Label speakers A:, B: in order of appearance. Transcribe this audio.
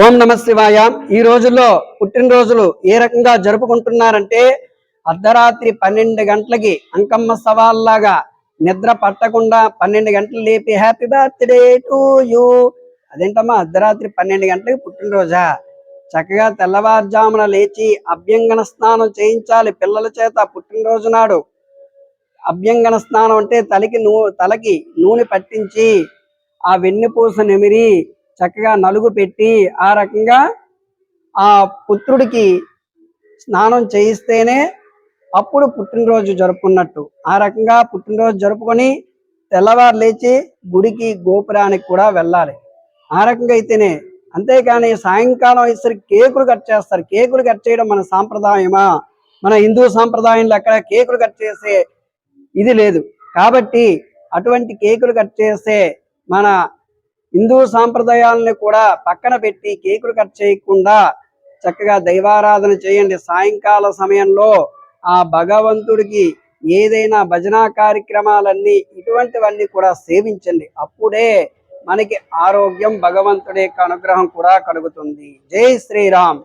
A: ఓం నమ శివాయ. ఈ రోజుల్లో పుట్టినరోజులు ఏ రకంగా జరుపుకుంటున్నారంటే అర్ధరాత్రి 12 గంటలకి అంకమ్మ సవాల్లాగా నిద్ర పట్టకుండా 12 గంటలు లేపి హ్యాపీ బర్త్డే టు యూ. అదేంటమ్మా అర్ధరాత్రి 12 గంటలకి పుట్టినరోజా? చక్కగా తెల్లవారుజామున లేచి అభ్యంగన స్నానం చేయించాలి పిల్లల చేత. పుట్టినరోజు నాడు అభ్యంగన స్నానం అంటే తలకి నూనె పట్టించి ఆ వెన్నెపూస నిమిరి చక్కగా నలుగు పెట్టి ఆ రకంగా ఆ పుత్రుడికి స్నానం చేయిస్తేనే అప్పుడు పుట్టినరోజు జరుపుకున్నట్టు. ఆ రకంగా పుట్టినరోజు జరుపుకొని తెల్లవారు లేచి గుడికి గోపురానికి కూడా వెళ్ళాలి. ఆ రకంగా అయితేనే. అంతేకాని సాయంకాలం అయ్యేసరికి కేకులు కట్ చేస్తారు. కేకులు కట్ చేయడం మన సాంప్రదాయమా? మన హిందూ సాంప్రదాయంలో అక్కడ కేకులు కట్ చేసే ఇది లేదు. కాబట్టి అటువంటి కేకులు కట్ చేసే మన హిందూ సాంప్రదాయాలను కూడా పక్కన పెట్టి కేకులు కట్ చేయకుండా చక్కగా దైవారాధన చేయండి. సాయంకాల సమయంలో ఆ భగవంతుడికి ఏదైనా భజనా కార్యక్రమాలన్నీ ఇటువంటివన్నీ కూడా సేవించండి. అప్పుడే మనకి ఆరోగ్యం, భగవంతుడి యొక్క అనుగ్రహం కూడా కలుగుతుంది. జై శ్రీరామ్.